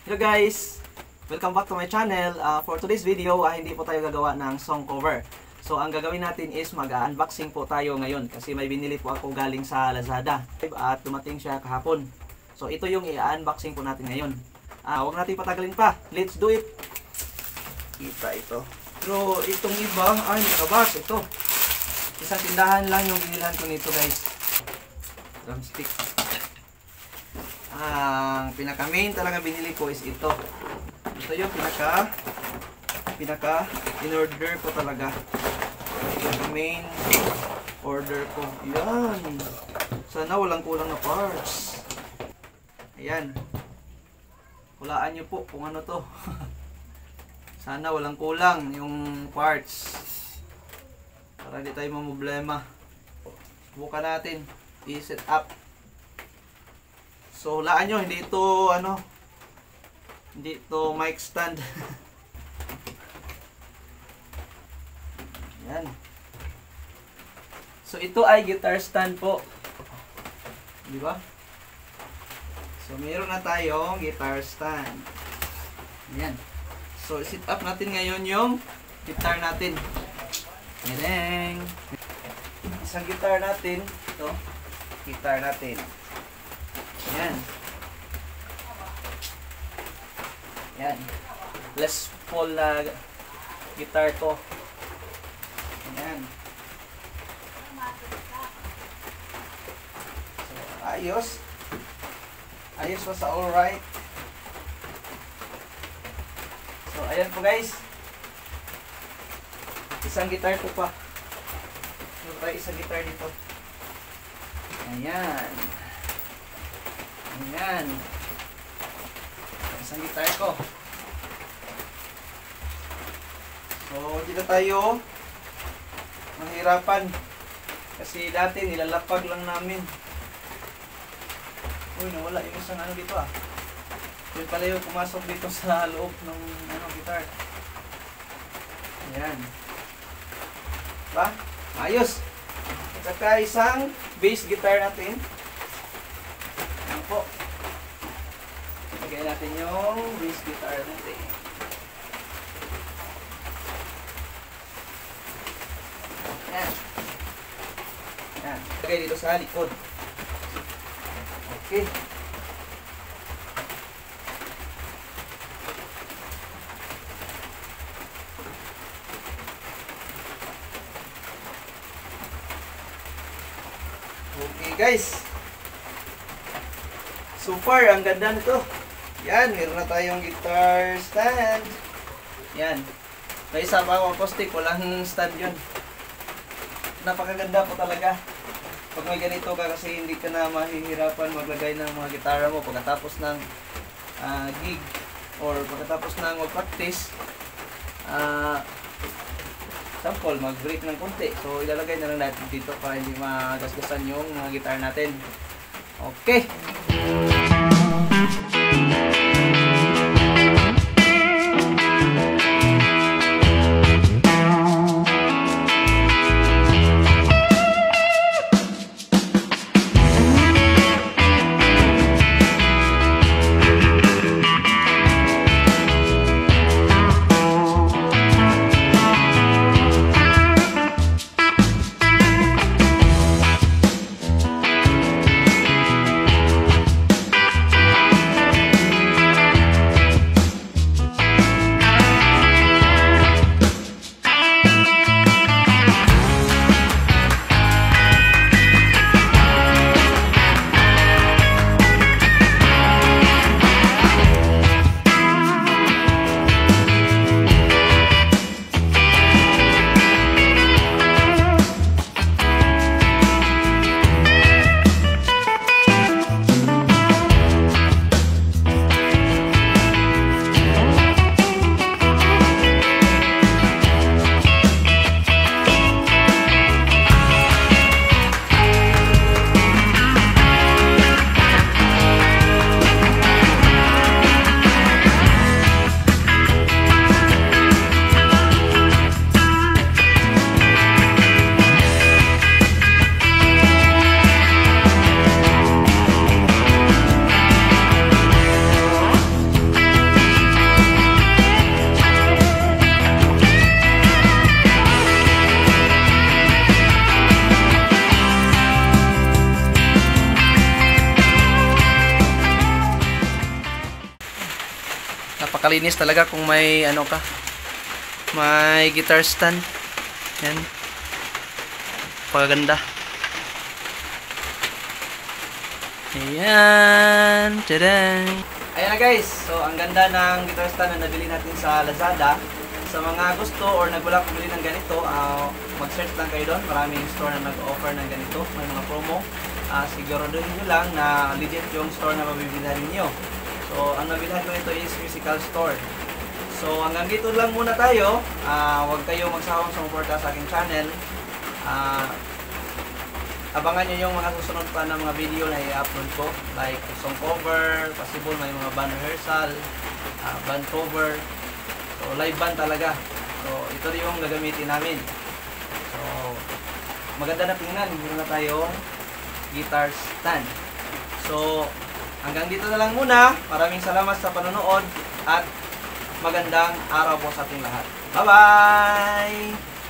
Hello guys! Welcome back to my channel. For today's video, hindi po tayo gagawa ng song cover. So ang gagawin natin is mag-unboxing po tayo ngayon kasi may binili po ako galing sa Lazada at dumating siya kahapon. So ito yung i-unboxing po natin ngayon. Huwag natin patagalin pa. Let's do it! Kita ito. Pero itong iba, nakabas. Ito. Isang tindahan lang yung binilhan ko nito guys. Drumstick. Ang pinaka main talaga binili ko is ito. Ito yung pinaka in order ko talaga. Pinaka main order ko. Yan. Sana walang kulang na parts. Ayan. Hulaan nyo po kung ano to. Sana walang kulang yung parts. Para hindi tayo mamblema. Subukan natin i-set up. So, hulaan nyo, hindi ito, hindi ito mic stand. Yan. So, ito ay guitar stand po. Di ba? So, mayroon na tayong guitar stand. Yan. So, set up natin ngayon yung guitar natin. Yan. Isang guitar natin. Ito. Guitar natin. Yan. Yan. Les Paul na guitar ko. Yan. So, ayos. Ayos pa sa alright. So, ayan po guys. Isang guitar ko pa. So, tayo isang guitar dito. Ayan. Ayan. Isang guitar ko. So, hindi na tayo mahirapan. Kasi dati nilalapag lang namin. Uy, nawala yung isang dito Yun pala yung pumasok dito sa loob ng guitar. Ayan. Diba? Ayos. At saka isang bass guitar natin. Ayan po. Lagay natin yung bass guitar natin. Ayan. Ayan. Lagay dito sa likod. Okay. Okay guys. So far, ang ganda nito. Yan, meron na tayong guitar stand. Yan. May isa pa akong acoustic, walang stand yun. Napakaganda po talaga. Pag may ganito ka kasi hindi ka na mahihirapan maglagay ng mga gitara mo pagkatapos ng gig or pagkatapos ng mag-practice. Sample, mag-break ng konti. So, ilalagay na lang natin dito para hindi magasgasan yung mga gitar natin. Okay. napakalinis talaga kung may ano ka, may guitar stand. Yan. Paganda. Ayan. Tadang! Ayan na guys. So, ang ganda ng guitar stand na nabili natin sa Lazada. Sa mga gusto or nagulak bumili ng ganito, mag-search lang kayo doon. Maraming store na nag-offer ng ganito. May mga promo. Siguraduhin nyo lang na legit yung store na mabibilhan ninyo. So, ang nabilhan ko nito is Musical Store. So, hanggang dito lang muna tayo. Huwag kayo magsawang sumuporta sa aking channel. Abangan nyo yung mga susunod pa na mga video na i-upload ko. Like song cover, possible may mga band rehearsal, band cover. So, live band talaga. So, ito rin yung gagamitin namin. So, maganda na tingnan. Meron na tayong guitar stand. So, hanggang dito na lang muna. Maraming salamat sa panonood at magandang araw po sa ating lahat. Bye-bye!